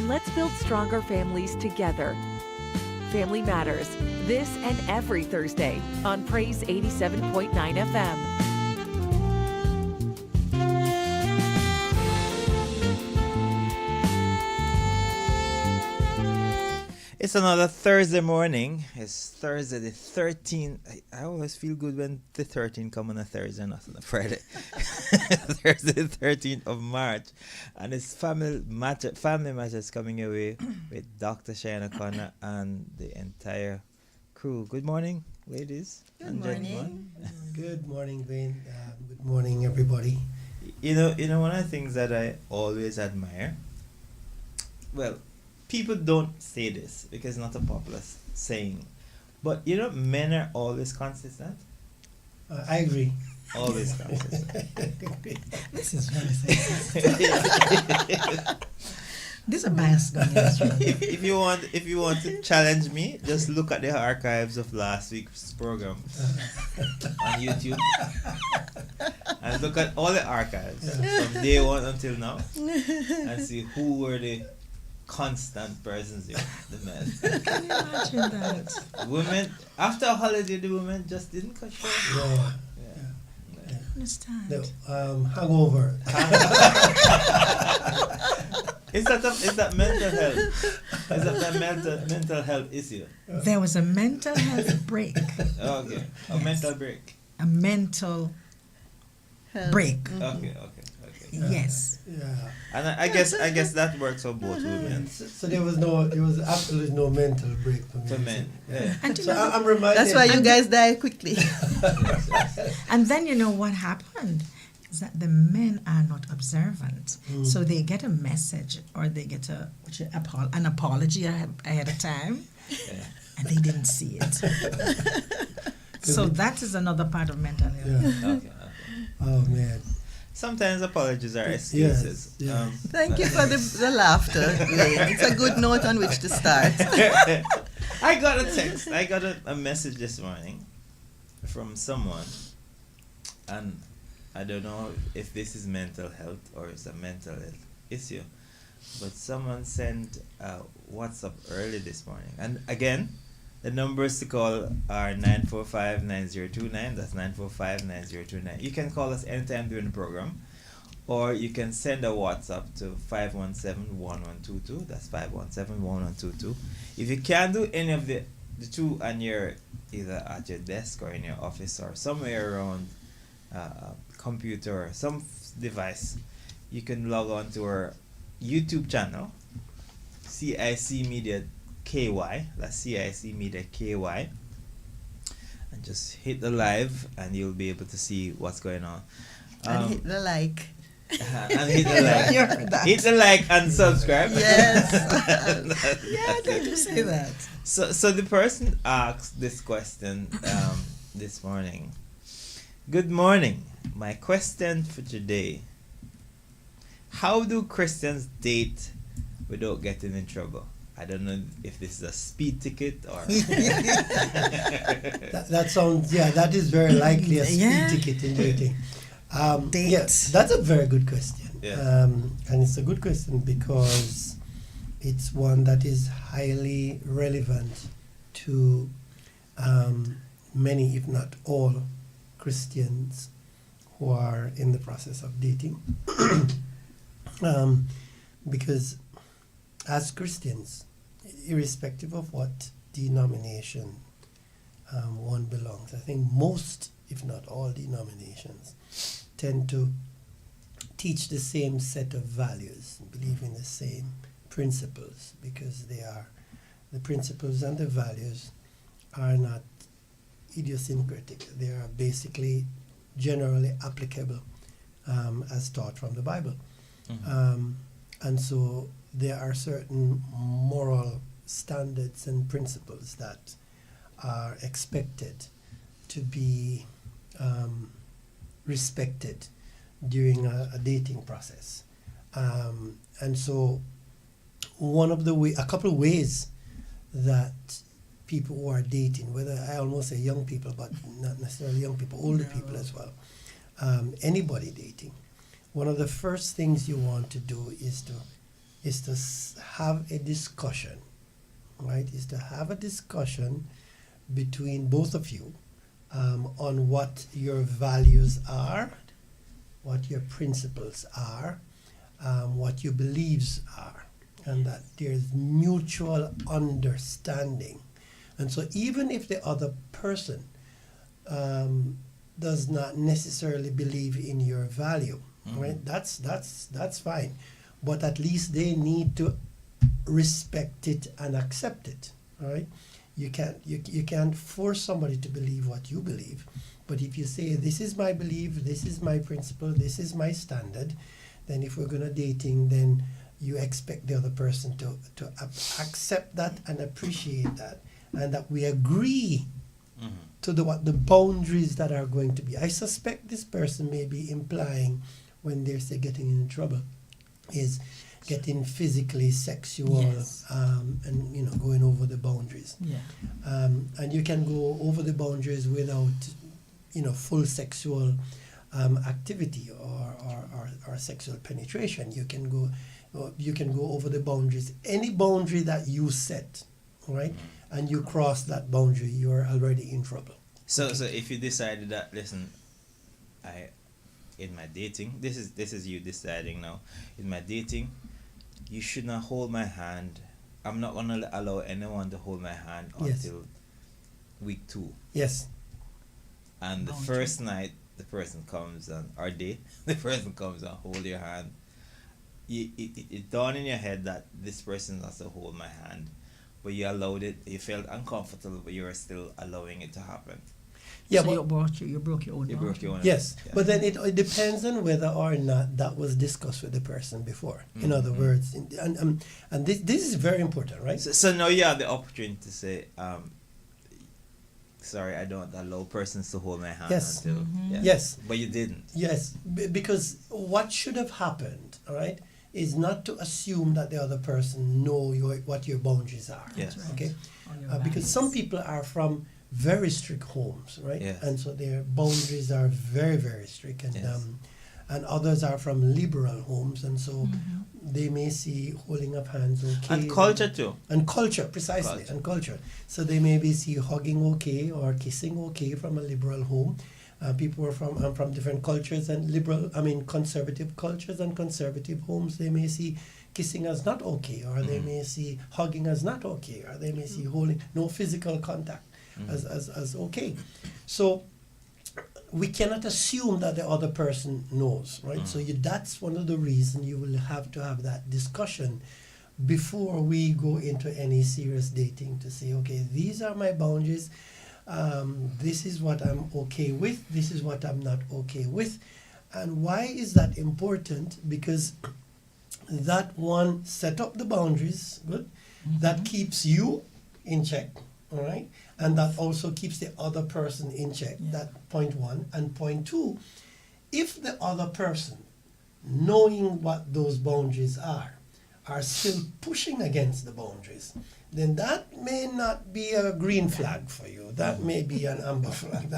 let's build stronger families together. Family Matters, this and every Thursday on Praise 87.9 FM. It's another Thursday morning. It's Thursday the 13th. I always feel good when the 13th come on a Thursday, not on a Friday. Thursday the 13th of March. And it's Family Matters coming away with Dr. Cheyenne O'Connor and the entire crew. Good morning, ladies and gentlemen. Good morning, Wayne. Good morning, everybody. You know, one of the things that I always admire, well, people don't say this because it's not a popular saying, but men are always consistent. I agree. Always consistent. This is very sensitive. This is a bias gun. If you want to challenge me, just look at the archives of last week's program on YouTube, and look at all the archives from day one until now, and see who were the constant presence here, the men. Can you imagine that? Women, after a holiday, the women just didn't cut short. Yeah. I understand. No, hangover. Is that mental health? Is that mental health issue? There was a mental health break. Okay, a mental break. A mental break. Okay. Yes. Yeah. And I guess that works for both women. So there was absolutely no mental break for me. For men, yeah. And, you So know, I'm reminded. That's why you guys die quickly. and then you know what happened is that the men are not observant. So they get a message or they get an apology ahead of time, Yeah. and they didn't see it. So that is another part of mental health. Yeah. Okay. Oh man. Sometimes apologies are excuses. Yes. Thank you for the laughter, Wayne. It's a good note on which to start. I got a text. I got a message this morning from someone, and I don't know if this is mental health or it's a mental health issue, but someone sent a WhatsApp early this morning. And again, the numbers to call are 945-9029. That's 945-9029. You can call us anytime during the program, or you can send a WhatsApp to 517-1122. That's 517-1122. If you can't do any of the two, and you're either at your desk or in your office or somewhere around a computer or some device, you can log on to our YouTube channel, CIC Media KY, that's CIC Media KY, and just hit the live and you'll be able to see what's going on. And hit the like. And hit the like. You heard that. Hit the like and subscribe. Yes. Yeah, did you say that? So the person asked this question this morning. Good morning. My question for today: how do Christians date without getting in trouble? I don't know if this is a speed ticket or. That sounds. Yeah, that is very likely a speed Yeah. ticket in dating. Date. Yes, that's a very good question. Yeah. And it's a good question because it's one that is highly relevant to many, if not all, Christians who are in the process of dating. Because as Christians, irrespective of what denomination one belongs, I think most, if not all, denominations tend to teach the same set of values, believe in the same principles, because the principles and the values are not idiosyncratic. They are basically generally applicable as taught from the Bible. Mhm. And so there are certain moral standards and principles that are expected to be respected during a dating process. And so a couple of ways that people who are dating, whether I almost say young people, but not necessarily young people, older people as well, anybody dating, one of the first things you want to do is to is to have a discussion, right? Is to have a discussion between both of you on what your values are, what your principles are, what your beliefs are, and that there's mutual understanding. And so even if the other person does not necessarily believe in your value, right? That's fine. But at least they need to respect it and accept it, all right? You can't force somebody to believe what you believe. But if you say, this is my belief, this is my principle, this is my standard, then if we're going to dating, then you expect the other person to accept that and appreciate that, and that we agree to what the boundaries that are going to be. I suspect this person may be implying when they say getting in trouble is getting physically sexual, Yes. and going over the boundaries. Yeah. And you can go over the boundaries without full sexual activity or sexual penetration. You can go over the boundaries. Any boundary that you set, right, and you cross that boundary, you are already in trouble. So if you decided that, listen, in my dating, this is you deciding now. In my dating, you should not hold my hand. I'm not gonna allow anyone to hold my hand Yes. until week 2. Yes. And the Boundary. first night, the person comes and the person comes and hold your hand. It dawned in your head that this person has to hold my hand, but you allowed it. You felt uncomfortable, but you were still allowing it to happen. Yeah, So but you broke your own You broke your own. yes, Yeah. but then it depends on whether or not that was discussed with the person before. In other words, and this is very important, right? So now you have the opportunity to say, sorry, I don't allow persons to hold my hand Yes. until. Yeah. Yes. But you didn't. Yes, because what should have happened, all right, is not to assume that the other person know what your boundaries are. Yes. Right. Okay. Or your Because values. some people are from very strict homes, right? Yes. And so their boundaries are very, very strict, and Yes. and others are from liberal homes, and so they may see holding of hands okay. And culture too. And culture, precisely, Culture. and culture. So they maybe see hugging okay or kissing okay from a liberal home. People are from different cultures and conservative cultures and conservative homes. They may see kissing as not okay, or they may see hugging as not okay, or they may see holding no physical contact as okay. So we cannot assume that the other person knows, right? So that's one of the reasons you will have to have that discussion before we go into any serious dating, to say, okay, these are my boundaries. This is what I'm okay with. This is what I'm not okay with. And why is that important? Because that one set up the boundaries, good. That keeps you in check, all right? And that also keeps the other person in check. Yeah. That point one. And point two, if the other person, knowing what those boundaries are still pushing against the boundaries, then that may not be a green flag for you. That may be an amber flag.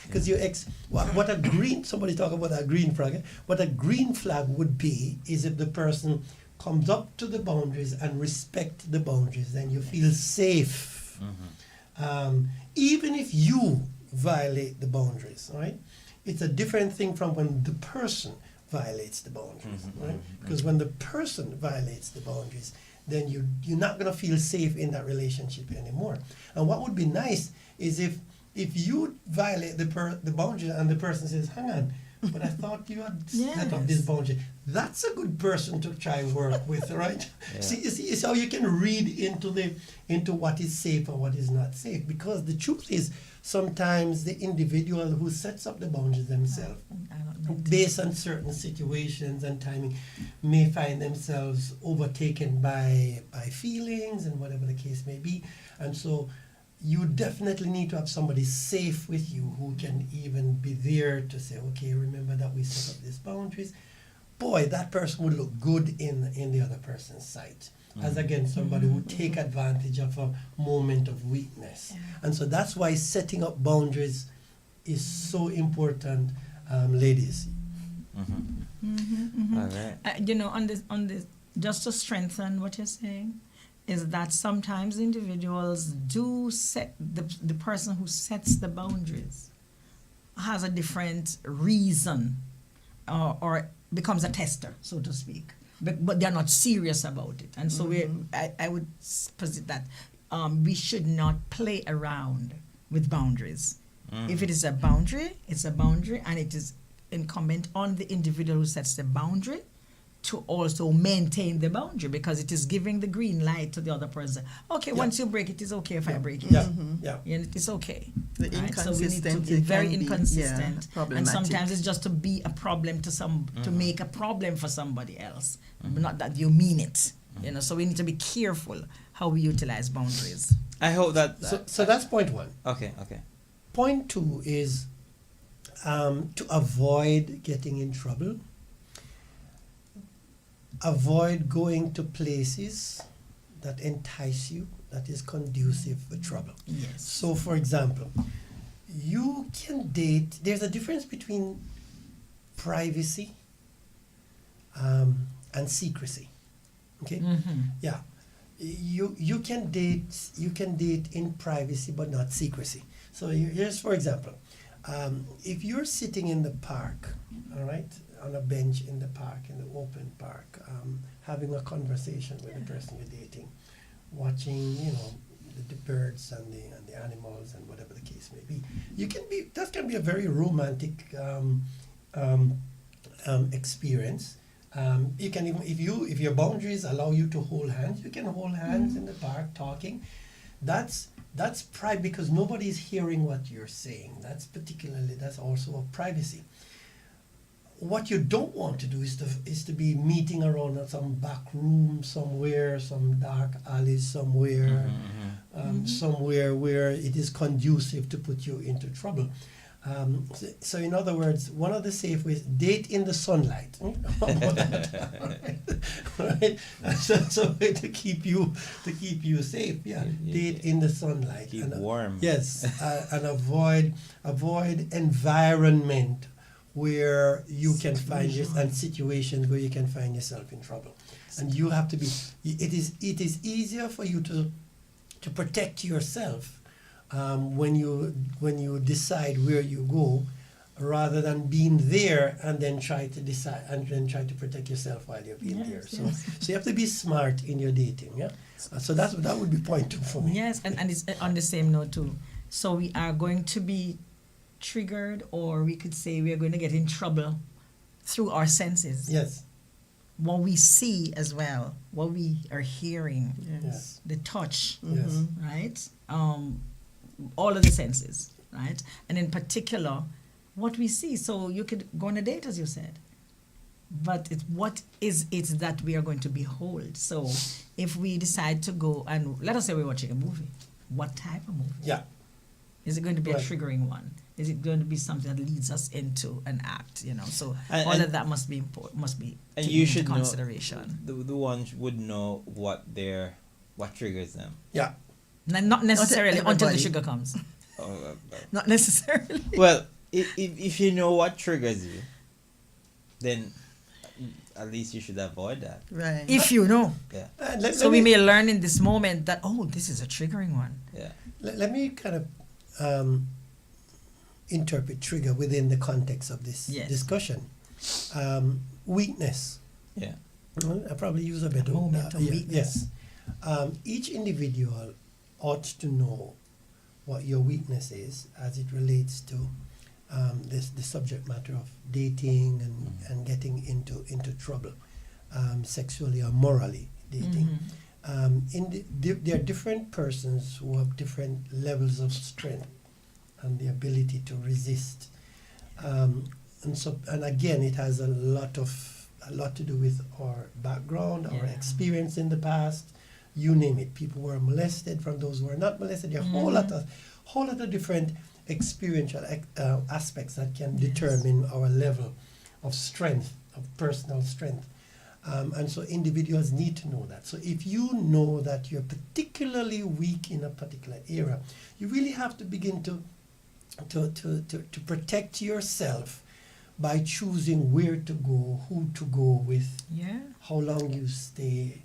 Because what a green, somebody talk about a green flag. What a green flag would be is if the person comes up to the boundaries and respect the boundaries, then you feel safe. Even if you violate the boundaries, right? It's a different thing from when the person violates the boundaries, right? Because when the person violates the boundaries, then you're not going to feel safe in that relationship anymore. And what would be nice is if you violate the boundary and the person says, hang on, but I thought you had set up this boundary. That's a good person to try and work with, right? Yeah. See how you can read into what is safe and what is not safe. Because the truth is, sometimes the individual who sets up the boundaries themselves, based on certain situations and timing, may find themselves overtaken by feelings and whatever the case may be. And so you definitely need to have somebody safe with you who can even be there to say, okay, remember that we set up these boundaries. Boy, that person would look good in the other person's sight. As again, somebody who take advantage of a moment of weakness. And so that's why setting up boundaries is so important, ladies. All right. On this just to strengthen what you're saying, is that sometimes individuals do set the person who sets the boundaries has a different reason, or becomes a tester, so to speak. But they're not serious about it, and so I would posit that we should not play around with boundaries. If it is a boundary, it's a boundary, and it is incumbent on the individual who sets the boundary to also maintain the boundary, because it is giving the green light to the other person. Okay, once you break it, it's okay if I break it. It's okay. The Right? So we need to inconsistency be very can be, inconsistent, and problematic. sometimes it's just to be a problem to to make a problem for somebody else, not that you mean it. So we need to be careful how we utilize boundaries. I hope that. So that's point one. Okay. Point two is to avoid getting in trouble. Avoid going to places that entice you, that is conducive for trouble. Yes. So, for example, you can date. There's a difference between privacy and secrecy. Okay. Yeah. You can date. You can date in privacy, but not secrecy. So here's, for example, if you're sitting in the park, all right, on a bench in the park, in the open park, having a conversation with the person you're dating, watching, the birds and the animals and whatever the case may be. That can be a very romantic experience. You can even, if your boundaries allow you to hold hands, you can hold hands in the park talking. That's private, because nobody's hearing what you're saying. That's also a privacy. What you don't want to do is to be meeting around at some back room somewhere, some dark alley somewhere, somewhere where it is conducive to put you into trouble. So in other words, one of the safe ways, date in the sunlight. Right? That's a way to keep you safe. Yeah, date in the sunlight. Keep warm. Yes, and avoid environment where you can find and situations where you can find yourself in trouble, and you have to be. It is easier for you to protect yourself when you decide where you go, rather than being there and then try to protect yourself while you're being there. So you have to be smart in your dating. Yeah. So that would be point two for me. Yes, and it's on the same note too. So we are going to be triggered, or we could say we are going to get in trouble through our senses. Yes. What we see as well, what we are hearing, Yes. the touch, Yes. right? All of the senses, right? And in particular, what we see. So you could go on a date, as you said, but what is it that we are going to behold? So if we decide to go and, let us say we're watching a movie, what type of movie? Yeah. Is it going to be Right. a triggering one? Is it going to be something that leads us into an act? So And- all and- of that must be taken And you should into know, consideration. the one would know what triggers them. Yeah. Not necessarily until the everybody. sugar comes. Oh, Not necessarily. well, if you know what triggers you, then at least you should avoid that. Right. If you know. Yeah. So we may learn in this moment that, this is a triggering one. Yeah. Let me kind of interpret trigger within the context of this discussion. Weakness. Yeah. Well, I probably use a better Moment of weakness. Yes. Each individual ought to know what your weakness is as it relates to the subject matter of dating and getting into trouble, sexually or morally dating. There are different persons who have different levels of strength and the ability to resist, and again, it has a lot to do with our background, our experience in the past. You name it. People who are molested, from those who are not molested. There are a whole lot of different experiential aspects that can determine our level of strength, of personal strength. And so individuals need to know that. So if you know that you're particularly weak in a particular area, you really have to begin to protect yourself by choosing where to go, who to go with, Yeah. how long you stay,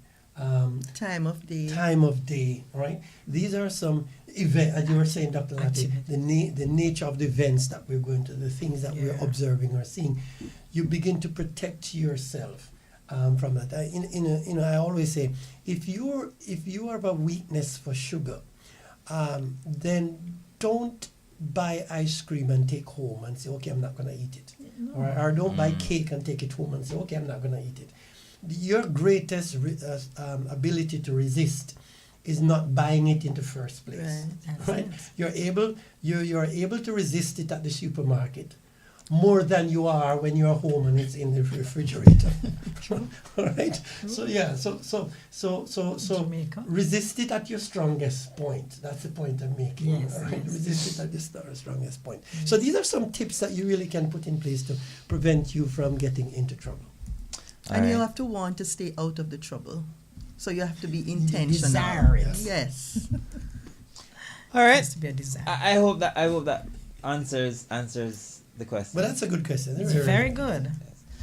Time of day. time of day, right? These are some event, as you were saying, Dr. Latte, the nature of the events that we're going to, the things that we're Yeah. observing or seeing. You begin to protect yourself from that. I always say, if you have a weakness for sugar, then don't buy ice cream and take home and say, okay, I'm not going to eat it. Or don't buy cake and take it home and say, okay, I'm not going to eat it. Your greatest ability to resist is not buying it in the first place. Right. That's Right? it. You're able to resist it at the supermarket more than you are when you're home and it's in the refrigerator. All right. So yeah. So Jamaica. resist it at your strongest point. That's the point I'm making. Yes, all right? yes. Resist it at your strongest point. So these are some tips that you really can put in place to prevent you from getting into trouble. And you Alright. have to want to stay out of the trouble. So you have to be intentional. Desire it. Yes. All right. Has to be a desire. I hope that answers the question. But that's a good question. It's very good.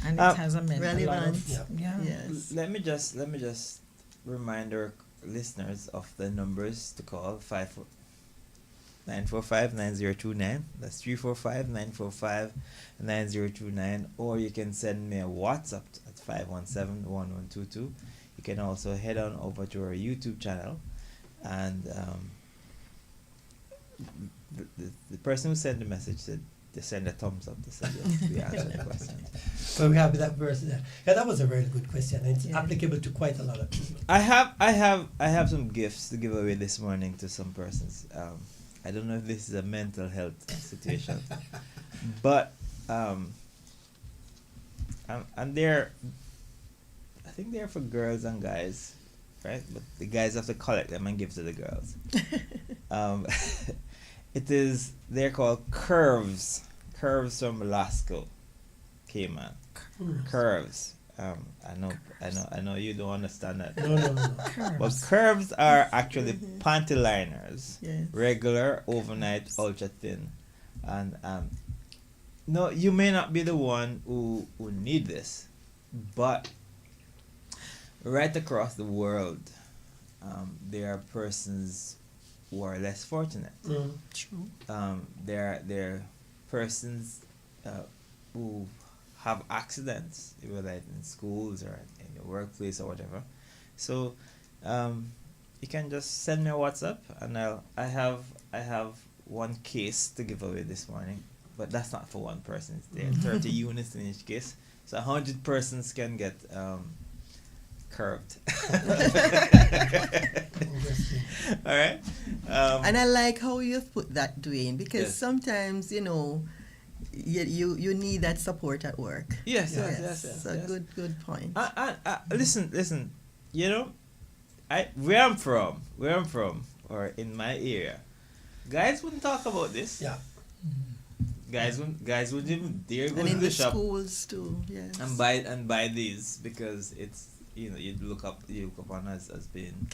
And it has a mental relevant. Yeah. Yeah. Yes. Let me just remind our listeners of the numbers to call: 945-9029. That's 345-945-9029. Or you can send me a WhatsApp at 517-1122. You can also head on over to our YouTube channel, and the person who sent the message said they send a thumbs up. They said yes, we answered the question. So we have that verse there. Yeah, that was a very good question. And it's Yeah. applicable to quite a lot of people. I have some gifts to give away this morning to some persons. I don't know if this is a mental health situation, but and they're, I think they're for girls and guys, right? But the guys have to collect them and give to the girls. They're called Curves from Lasco, Cayman. Curves. I know you don't understand that. No. But curves are actually panty liners, Yes. regular, overnight, ultra thin, and no, you may not be the one who need this, but right across the world, there are persons who are less fortunate. True. There are persons who have accidents, whether in schools or in your workplace or whatever. So you can just send me a WhatsApp, and I have one case to give away this morning, but that's not for one person. There are 30 units in each case, so 100 persons can get curved. Interesting. All right. And I like how you've put that, Dwayne, because Yes. sometimes, you need that support at work. Yes. So good point. Listen. You know, where I'm from, or in my area, guys wouldn't talk about this. Yeah. Guys wouldn't even dare go And to in the the shop schools too, yes. and buy these, because it's, you look upon as being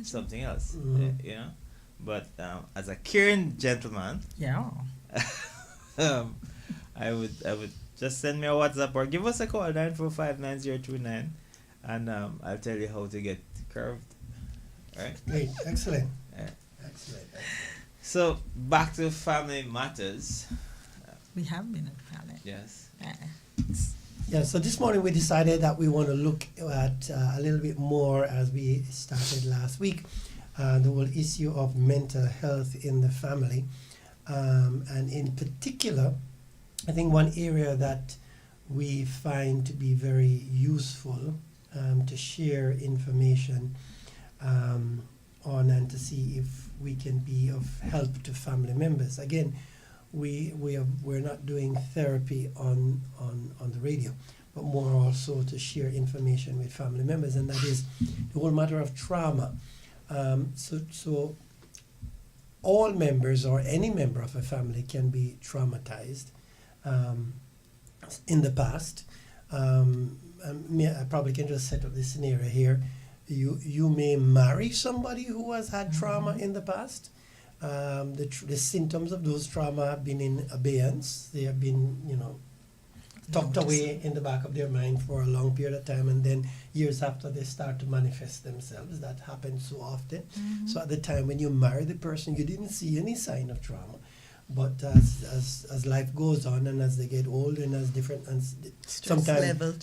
something else. Mhm. But as a caring gentleman, Yeah. I would just send me a WhatsApp or give us a call 945-9029, and I'll tell you how to get curved. All right. Great. Excellent. Yeah. Excellent. So back to family matters. We have been at family. Yes. Yeah, so this morning we decided that we want to look at a little bit more, as we started last week, the whole issue of mental health in the family. And in particular, I think one area that we find to be very useful to share information on, and to see if we can be of help to family members. Again, we're not doing therapy on the radio, but more also to share information with family members, and that is the whole matter of trauma. So all members, or any member of a family, can be traumatized in the past. I probably can just set up this scenario here. You may marry somebody who has had trauma in the past. The symptoms of those trauma have been in abeyance. They have been, tucked away in the back of their mind for a long period of time, and then years after they start to manifest themselves. That happens so often. So at the time when you marry the person, you didn't see any sign of trauma. But as life goes on, and as they get older, and as different, and Stress level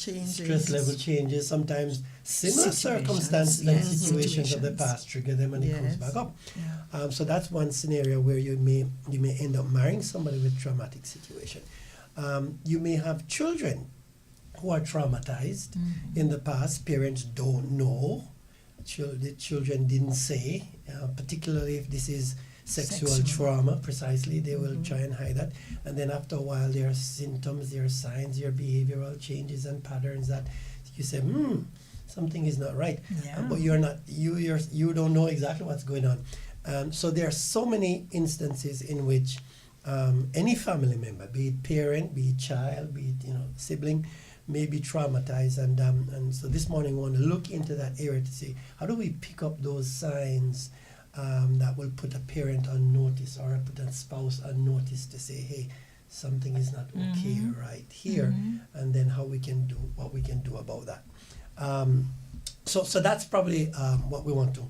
changes. Sometimes similar Situations, circumstances and yes, situations of the situations. past trigger them, and it comes Yes. back up. Yeah. So that's one scenario where you may end up marrying somebody with traumatic situation. You may have children who are traumatized in the past. Parents don't know. The children didn't say, particularly if this is sexual trauma, precisely, they will try and hide that. And then after a while, there are symptoms, there are signs, there are behavioral changes and patterns that you say, something is not right. Yeah. But you don't know exactly what's going on. So there are so many instances in which any family member, be it parent, be it child, be it sibling, may be traumatized. And so this morning we want to look into that area to see how do we pick up those signs that will put a parent on notice or put a spouse on notice to say, hey, something is not okay right here, and then what we can do about that. So that's probably what we want to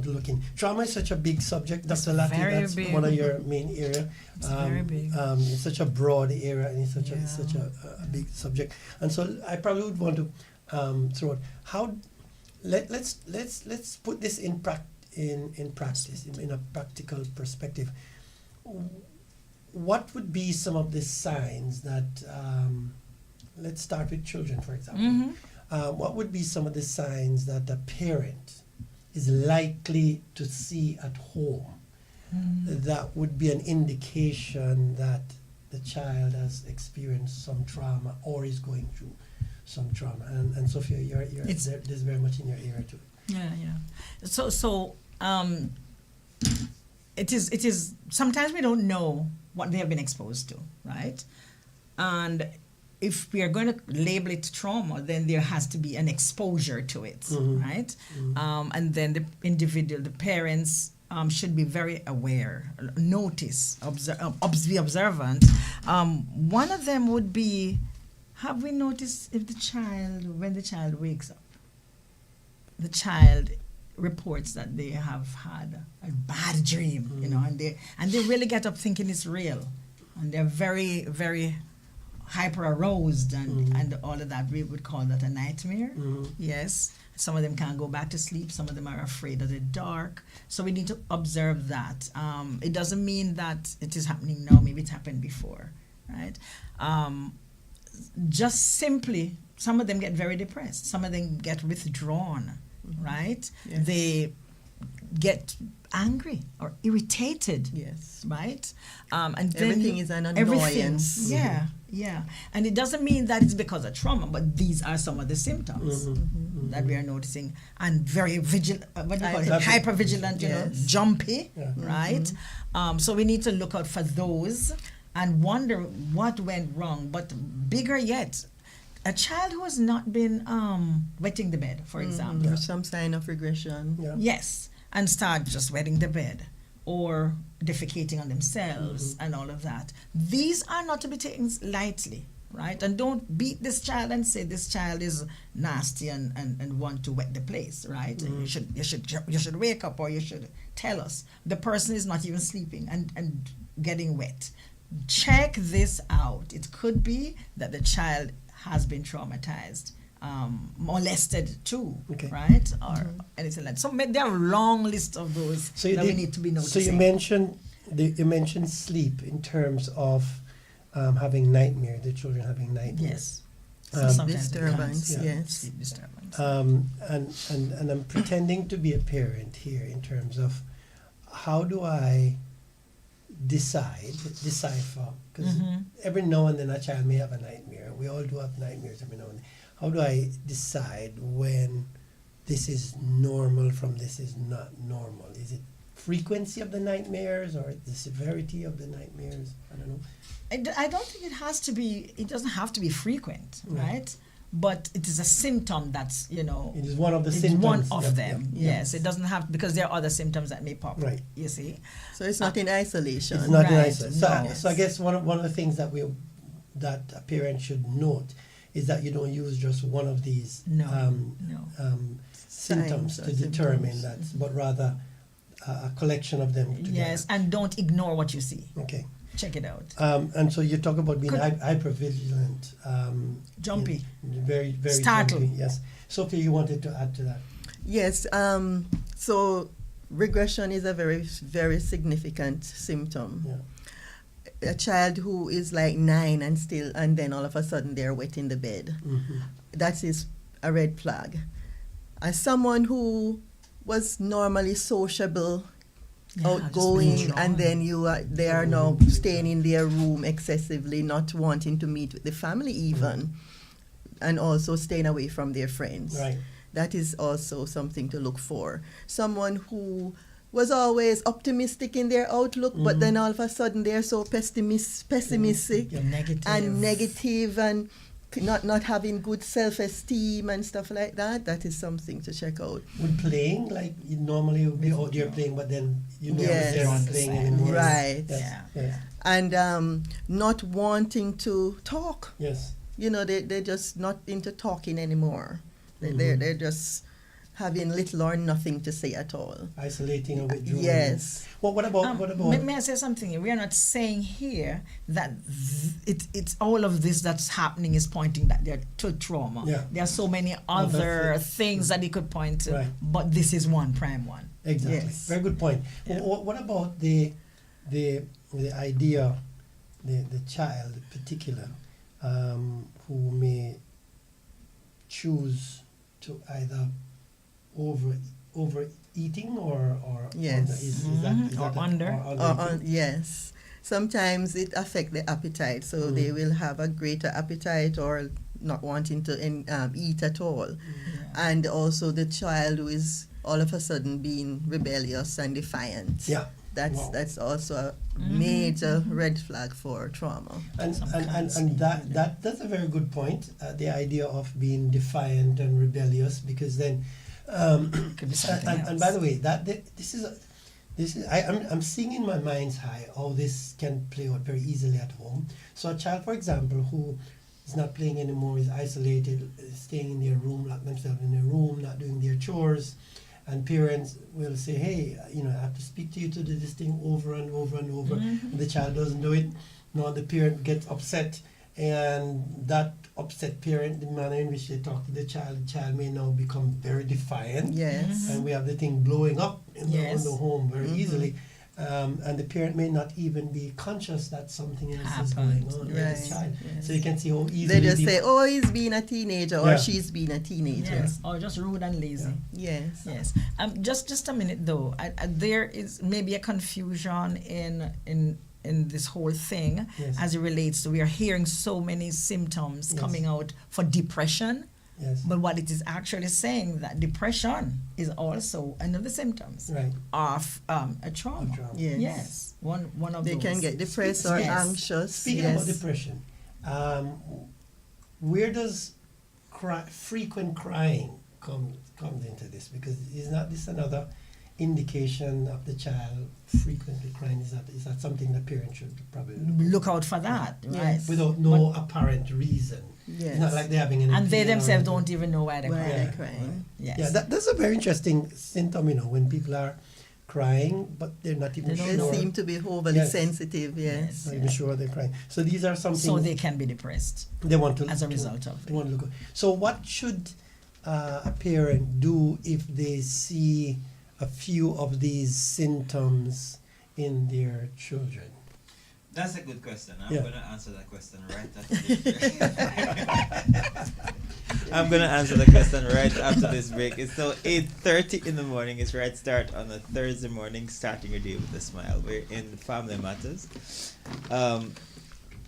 look in. Trauma is such a big subject, Dr. Lati. very That's big. one of your main area. It's very big. It's such a broad area, and it's such a big subject. And so I probably would want to throw it. Let's put this in practice. In practice, in a practical perspective, what would be some of the signs that, let's start with children, for example. What would be some of the signs that a parent is likely to see at home that would be an indication that the child has experienced some trauma or is going through some trauma? And Sophia, there's very much in your area too. Yeah. So it is sometimes we don't know what they have been exposed to, right? And if we are going to label it trauma, then there has to be an exposure to it, right? And then the parents should be very aware, notice, be observant. One of them would be, have we noticed if when the child wakes up, the child reports that they have had a bad dream, and they really get up thinking it's real, and they're very, very hyper aroused and all of that. We would call that a nightmare. Yes, some of them can't go back to sleep. Some of them are afraid of the dark. So we need to observe that. It doesn't mean that it is happening now. Maybe it happened before, right? Just simply, some of them get very depressed. Some of them get withdrawn. Right? Yes. They get angry or irritated. Yes. Right? And Everything then is an everything. annoyance. Yeah. And it doesn't mean that it's because of trauma, but these are some of the symptoms that we are noticing. And very vigilant, hyper vigilant, Yes. jumpy, Yeah. right? So we need to look out for those and wonder what went wrong. But bigger yet, a child who has not been wetting the bed, for example. Or some sign of regression. Yeah. Yes, and start just wetting the bed or defecating on themselves and all of that. These are not to be taken lightly, right? And don't beat this child and say this child is nasty and want to wet the place, right? You should wake up, or you should tell us the person is not even sleeping and getting wet. Check this out. It could be that the child has been traumatized, molested too, Okay. right? Or anything like that. So there are a long list of those that we need to be noticing. So you mentioned sleep in terms of having nightmares, the children having nightmares. Yes. Sometimes Disturbance, they can't. yes. Sleep disturbance. And I'm pretending to be a parent here in terms of how do I decipher, because every now and then a child may have a nightmare. We all do have nightmares every now and then. How do I decide when this is normal from this is not normal? Is it frequency of the nightmares or the severity of the nightmares? I don't know. I don't think it doesn't have to be frequent, Right. right? But it is a symptom that's, It is one of the it's symptoms. one of that- them. yeah. Yes, it doesn't have, because there are other symptoms that may pop up, Right. you see. So it's not in isolation. It's not Right, nice. So, no. so I guess one of the things that we that a parent should note is that you don't use just one of these No, symptoms Signs to or determine symptoms. that, but rather a collection of them together. Yes, and don't ignore what you see. Okay. Check it out. And so you talk about being Could- hypervigilant. Jumpy. Very, very Startled. jumpy. Yes. Sophie, you wanted to add to that. Yes, so regression is a very, very significant symptom. Yeah. A child who is like 9 and then all of a sudden they're wet in the bed. Mm-hmm. That is a red flag. As someone who was normally sociable, Yeah, outgoing, just withdrawn. and then they are now staying in their room excessively, not wanting to meet with the family even, and also staying away from their friends. Right. That is also something to look for. Someone who was always optimistic in their outlook, but then all of a sudden they're so pessimistic Yeah. negative and not having good self-esteem and stuff like that. That is something to check out. Would playing, like you normally would be out there playing, but then you know Yes. they're not playing anymore. Right. Yes. Yeah. Yes. And not wanting to talk. Yes. You know, they're just not into talking anymore. They're just having little or nothing to say at all. Isolating and withdrawing. Yes. Well, what about May I say something? We are not saying here that it's all of this that's happening is pointing that they're to trauma. Yeah. There are so many Other other things. things that they could point to, Right. but this is one prime one. Exactly. Yes. Very good point. Yeah. What about the idea, the child in particular, who may choose to either overeating or Yes. is Or that under. Yes. Sometimes it affects the appetite, so they will have a greater appetite or not wanting to eat at all. And also the child who is all of a sudden being rebellious and defiant. Yeah. That's Wow. that's also a major red flag for trauma. And Some and, and, kinds. and that's a very good point. The idea of being defiant and rebellious, because then, Could be something and by else. the way, this is I'm seeing in my mind's eye how this can play out very easily at home. So a child, for example, who is not playing anymore, is isolated, staying in their room, lock themselves in their room, not doing their chores. And parents will say, hey, I have to speak to you to do this thing over and over and over. And the child doesn't do it. No, the parent gets upset. And that upset parent, the manner in which they talk to the child may now become very defiant. Yes. And we have the thing blowing up in Yes. the home very easily. And the parent may not even be conscious that something else is going Happened. on with the Right. child. Yes. So you can see how easily They just the- say, oh, he's being a teenager or Yeah. she's being a teenager. Yes, or just rude and lazy. Yes. Yes. Just a minute though. There is maybe a confusion in this whole thing Yes. as it relates to we are hearing so many symptoms Yes. coming out for depression, Yes. but what it is actually saying that depression is also another symptoms Right. of a trauma. Of trauma. Yes. Yes. One of They those. can get depressed or Yes. anxious. Speaking yes. about depression, where does frequent crying comes into this? Because is not this another indication of the child frequently crying? Is that something the parent should probably Look out for that, right? Yes. without no apparent reason? Yes. It's not like they're having an And they opinion or themselves anything. don't even know why they're Why crying. they're Yeah. crying. Yes. Yeah, that's a very interesting symptom. When people are crying, but they're not even They don't They sure. seem to be overly Yes. sensitive, yes. Not even sure they're crying. So these are something So they can be depressed they want to as a result of they it. want to look. So what should a parent do if they see a few of these symptoms in their children? That's a good question. I'm Yeah. going to answer that question right after this break. I'm going to answer the question right after this break. It's now 8:30 in the morning. It's Right Start on a Thursday morning, starting your day with a smile. We're in Family Matters,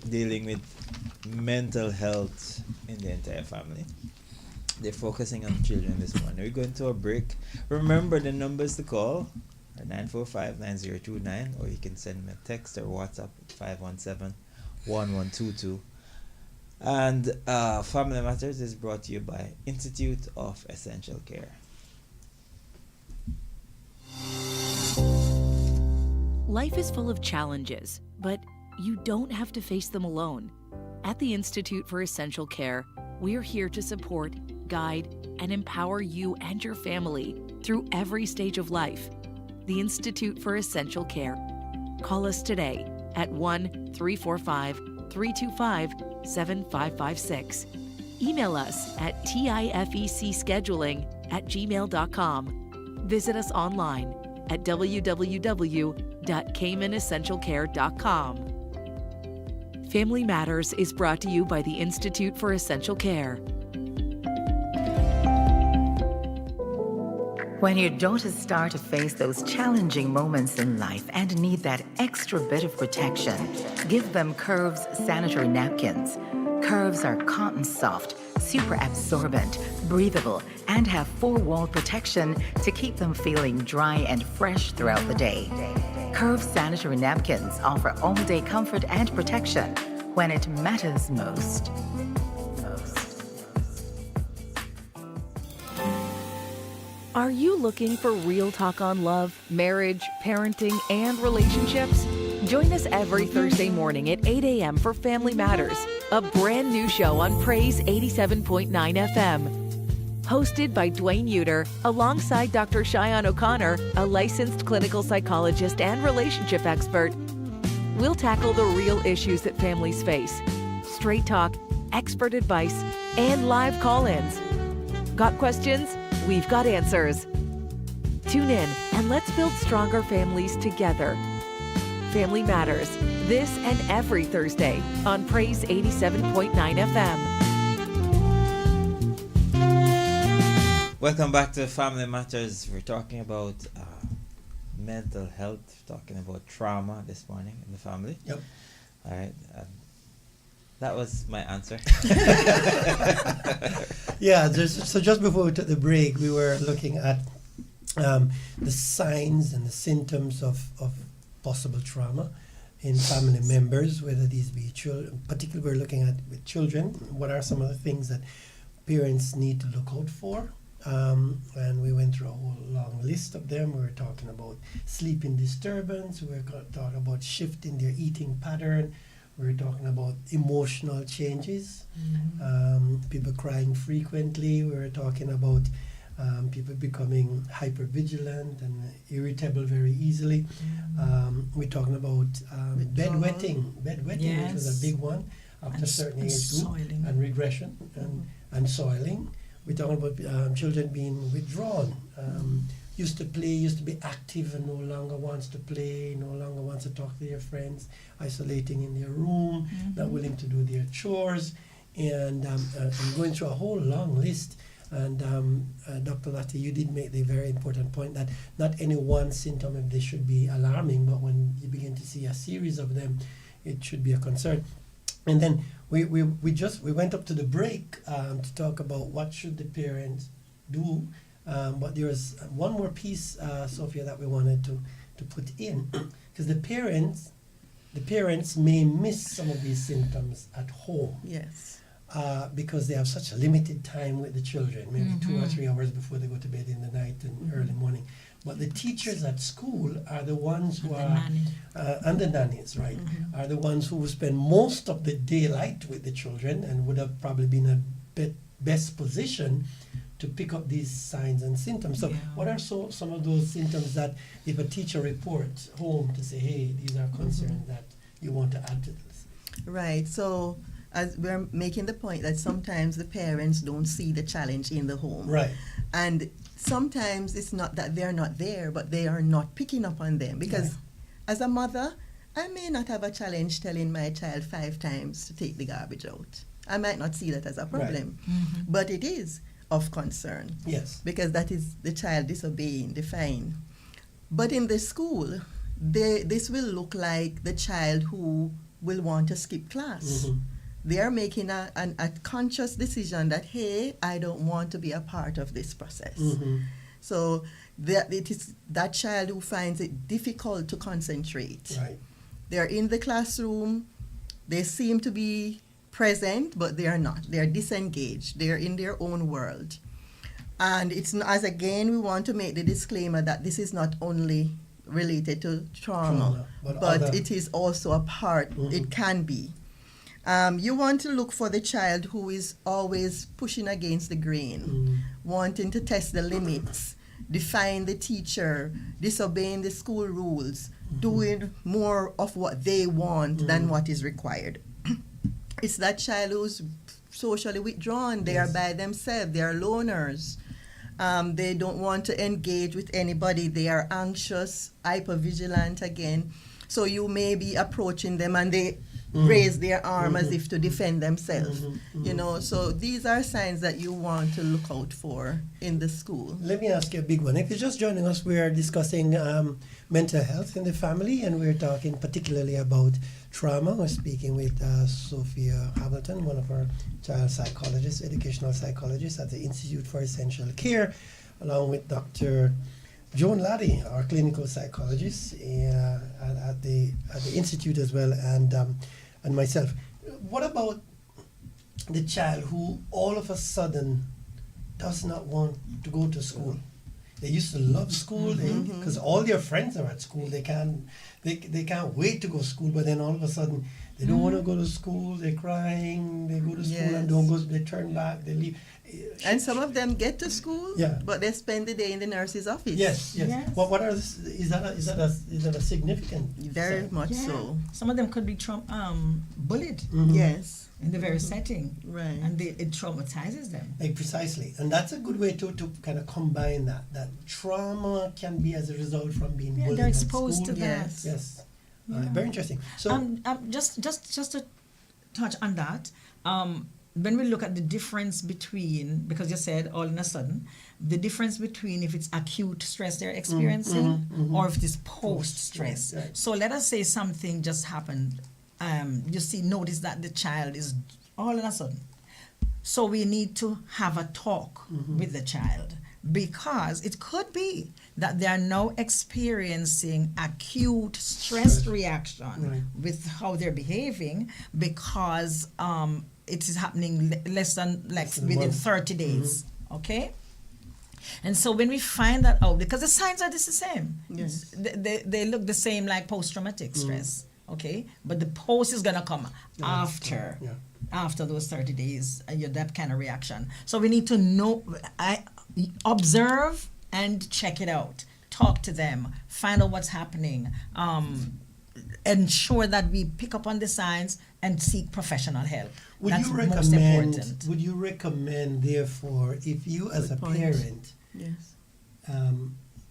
dealing with mental health in the entire family. They're focusing on children this morning. We're going to a break. Remember the numbers to call are 945-9029, or you can send me a text or WhatsApp at 517-1122. And Family Matters is brought to you by Institute of Essential Care. Life is full of challenges, but you don't have to face them alone. At the Institute for Essential Care, we're here to support, guide, and empower you and your family through every stage of life. The Institute for Essential Care. Call us today at 1-345-325-7556. Email us at tifecscheduling@gmail.com. Visit us online at www.caymanessentialcare.com. Family Matters is brought to you by the Institute for Essential Care. When your daughters start to face those challenging moments in life and need that extra bit of protection, give them Curves sanitary napkins. Curves are cotton soft, super absorbent, breathable, and have 4-wall protection to keep them feeling dry and fresh throughout the day. Curves sanitary napkins offer all-day comfort and protection when it matters most. Are you looking for real talk on love, marriage, parenting, and relationships? Join us every Thursday morning at 8 a.m. for Family Matters, a brand new show on Praise 87.9 FM. Hosted by Dwayne Uter, alongside Dr. Cheyenne O'Connor, a licensed clinical psychologist and relationship expert. We'll tackle the real issues that families face. Straight talk, expert advice, and live call-ins. Got questions? We've got answers. Tune in and let's build stronger families together. Family Matters, this and every Thursday on Praise 87.9 FM. Welcome back to Family Matters. We're talking about mental health, talking about trauma this morning in the family. Yep. All right. That was my answer. Yeah, so just before we took the break, we were looking at the signs and the symptoms of possible trauma in family members, whether these be children. Particularly, we're looking at with children. What are some of the things that parents need to look out for? And we went through a whole long list of them. We were talking about sleeping disturbance. We were talking about shift in their eating pattern. We were talking about emotional changes, people crying frequently. We were talking about people becoming hypervigilant and irritable very easily. We're talking about bedwetting, which was a big one after And a certain age group, soiling. and regression and soiling. We're talking about children being withdrawn. Used to play, used to be active, and no longer wants to play, no longer wants to talk to their friends, isolating in their room, not willing to do their chores, and going through a whole long list. And Dr. Lati, you did make the very important point that not any one symptom of this should be alarming, but when you begin to see a series of them, it should be a concern. And then we went up to the break to talk about what should the parents do. But there was one more piece, Sophia, that we wanted to put in, because the parents may miss some of these symptoms at home. Yes. Because they have such a limited time with the children, maybe 2 or 3 hours before they go to bed in the night and early morning. But the teachers at school are the ones who and the nannies, right, are the ones who spend most of the daylight with the children and would have probably been a best position to pick up these signs and symptoms. So what are some of those symptoms that if a teacher reports home to say, hey, these are concerns that you want to add to this? Right. So as we're making the point that sometimes the parents don't see the challenge in the home. Right. And sometimes it's not that they're not there, but they are not picking up on them. Because as a mother, I may not have a challenge telling my child 5 times to take the garbage out. I might not see that as a problem, but it is of concern. Yes. Because that is the child disobeying the fine. But in the school, this will look like the child who will want to skip class. They are making a conscious decision that, hey, I don't want to be a part of this process. So it is that child who finds it difficult to concentrate. Right. They're in the classroom, they seem to be present, but they are not. They are disengaged. They are in their own world. And it's not, as again, we want to make the disclaimer that this is not only related to trauma, but it is also a part, it can be. You want to look for the child who is always pushing against the grain, wanting to test the limits, defying the teacher, disobeying the school rules, doing more of what they want than what is required. It's that child who's socially withdrawn. They are by themselves. They are loners. They don't want to engage with anybody. They are anxious, hypervigilant again. So you may be approaching them and they raise their arm as if to defend themselves. You know, so these are signs that you want to look out for in the school. Let me ask you a big one. If you're just joining us, we are discussing mental health in the family, and we're talking particularly about trauma. We're speaking with Sophia Hamilton, one of our child psychologists, educational psychologists at the Institute for Essential Care, along with Dr. Joan Laddie, our clinical psychologist at the Institute as well, and myself. What about the child who all of a sudden does not want to go to school? They used to love school because all their friends are at school. They can't wait to go to school, but then all of a sudden they don't want to go to school. They're crying. They go to school and don't go. They turn back. They leave. And some of them get to school, Yeah. but they spend the day in the nurse's office. Yes. Yes. What are is that a significant? Very sign? much Yeah. so. Some of them could be bullied Yes. in the very setting, Right. and it traumatizes them. Like precisely, and that's a good way to kind of combine that trauma can be as a result from being Yeah, bullied they're at exposed school. to that. Yes. Yes, Yeah. very interesting. So Just to touch on that, when we look at the difference between, because you said all of a sudden, the difference between if it's acute stress they're experiencing or if it is post-stress. Right. So let us say something just happened. Notice that the child is all of a sudden. So we need to have a talk with the child, because it could be that they are now experiencing acute stress reaction with how they're behaving, because it is happening less than within 30 days. Okay? And so when we find that out, because the signs are just the same. Yes. They look the same like post-traumatic stress. Okay? But the post is going to come after. Yeah. After those 30 days, that kind of reaction. So we need to know, observe and check it out. Talk to them, find out what's happening, ensure that we pick up on the signs and seek professional help. That's most important. Would you recommend, therefore, if you as a Good point. parent Yes.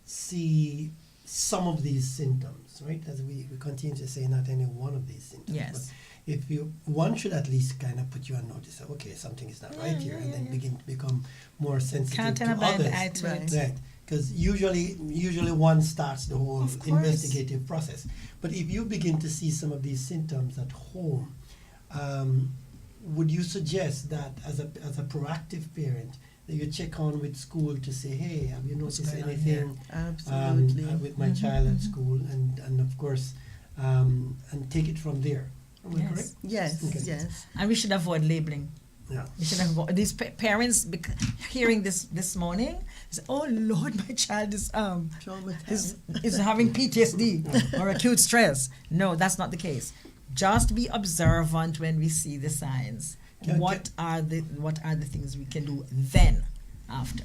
see some of these symptoms, right? As we continue to say, not any one of these symptoms. Yes. But if one should at least kind of put you on notice that, okay, something is not right here, and then begin to become more sensitive Can't to turn a blind others. eye to it. Right. Because usually one starts the whole Of course. investigative process. But if you begin to see some of these symptoms at home, would you suggest that as a proactive parent that you check on with school to say, hey, have you noticed going on anything Absolutely. with my child at school, and of course and take it from there? Am I Yes. correct? Yes. Okay. Yes. And we should avoid labeling. Yeah. We should avoid these parents hearing this morning. Say, oh Lord, my child is having PTSD or acute stress. No, that's not the case. Just be observant when we see the signs. What are the things we can do then after?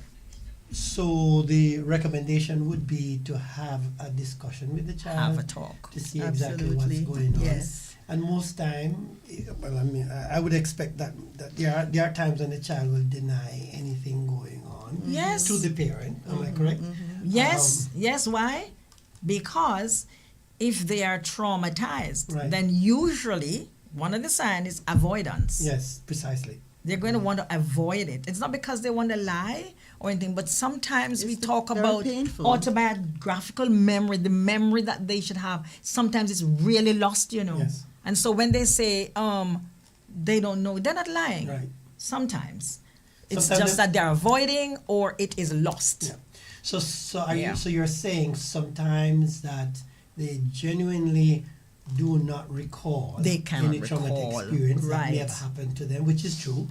So the recommendation would be to have a discussion with the child. Have a talk. To see exactly what's Absolutely. going on. Yes. And most time, well, I mean, I would expect that there are times when the child will deny anything going on Yes. to the parent. Am I correct? Yes, yes. Why? Because if they are traumatized, Right. then usually one of the signs is avoidance. Yes, precisely. They're going to want to avoid it. It's not because they want to lie or anything, but sometimes we talk very about painful. autobiographical memory, the memory that they should have. Sometimes it's really lost, Yes. And so when they say they don't know, they're not lying. Right. Sometimes. It's Sometimes just that they're avoiding or it is lost. Yeah. So Yeah. you're saying sometimes that they genuinely do not recall They cannot any traumatic recall, experience that may have right. happened to them, which is true.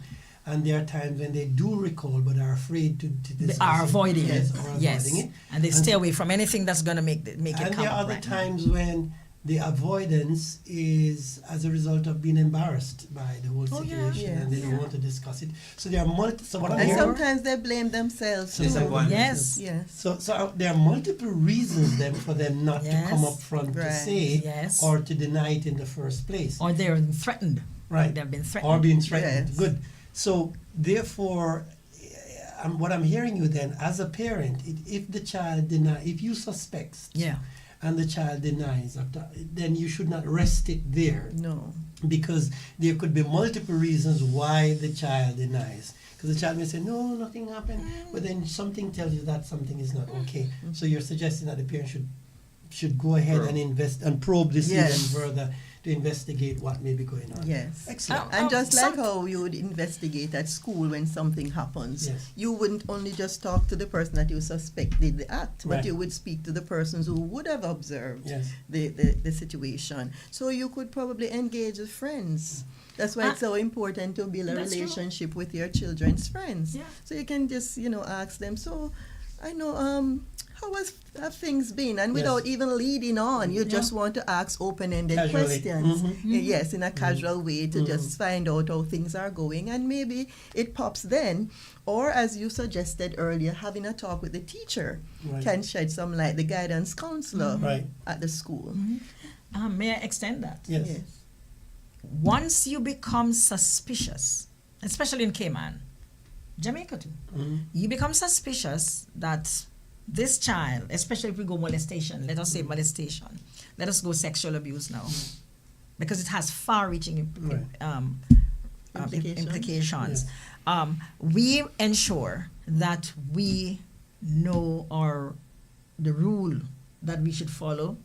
And there are times when they do recall but are afraid to They discuss are it. avoiding Yes, it. or Yes. avoiding it. And they stay away from anything that's going to make it And come there are up other right now. times when the avoidance is as a result of being embarrassed by the whole Oh, situation, yeah. and they don't want to discuss it. So there are so what I'm And hearing- sometimes they blame themselves too. Disappointment. Yes. Yes. So there are multiple reasons then for them not to come Yes. up front to Right. say Yes. or to deny it in the first place. Or they're threatened. Right. They've been threatened. Or being threatened. Yes. Good. So therefore, what I'm hearing you then, as a parent, if the child if you suspect Yeah. and the child denies, then you should not rest it there, No. because there could be multiple reasons why the child denies. Because the child may say, no, nothing happened, but then something tells you that something is not okay. So you're suggesting that the parent should go ahead Probe. and invest and probe this Yes. even further to investigate what may be going on. Yes. Excellent. And just like some- how you would investigate at school when something happens, Yes. you wouldn't only just talk to the person that you suspect did the act, Right. but you would speak to the persons who would have observed Yes. the situation. So you could probably engage with friends. That's why it's so important to build a That's true. relationship with your children's friends. Yeah. So you can just, ask them, so I know, how have things been? And Yes. without even leading on, you Yeah. just want to ask open-ended Casually. questions. Mhm. Yes, in a casual way to just find out how things are going. And maybe it pops then. Or as you suggested earlier, having a talk with the teacher Right. can shed some light, the guidance counselor Right. at the school. May I extend that? Yes. Yes. Once you become suspicious, especially in Cayman, Jamaica too, you become suspicious that this child, especially if we go molestation, let us say molestation, let us go sexual abuse now, because it has far-reaching Right. implications. Yes. We ensure that we know the rule that we should follow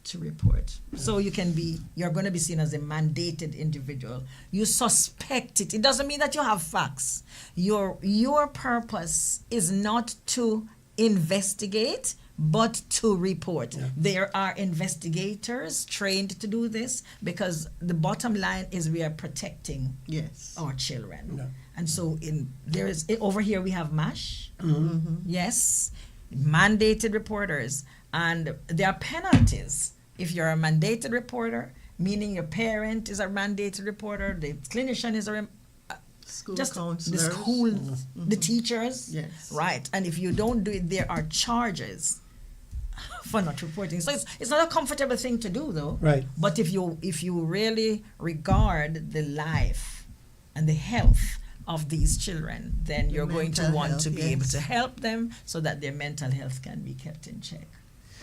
to report. So you're going to be seen as a mandated individual. You suspect it. It doesn't mean that you have facts. Your purpose is not to investigate, but to report. Yeah. There are investigators trained to do this, because the bottom line is we are protecting Yes. our children. Yeah. And so over here we have MASH. Yes, mandated reporters, and there are penalties if you're a mandated reporter, meaning your parent is a mandated reporter, the clinician is School just the counselors. school, the teachers. Yes. Right. And if you don't do it, there are charges for not reporting. So it's not a comfortable thing to do, though. Right. But if you really regard the life and the health of these children, then you're going to mental want health, to be able yes. to help them so that their mental health can be kept in check.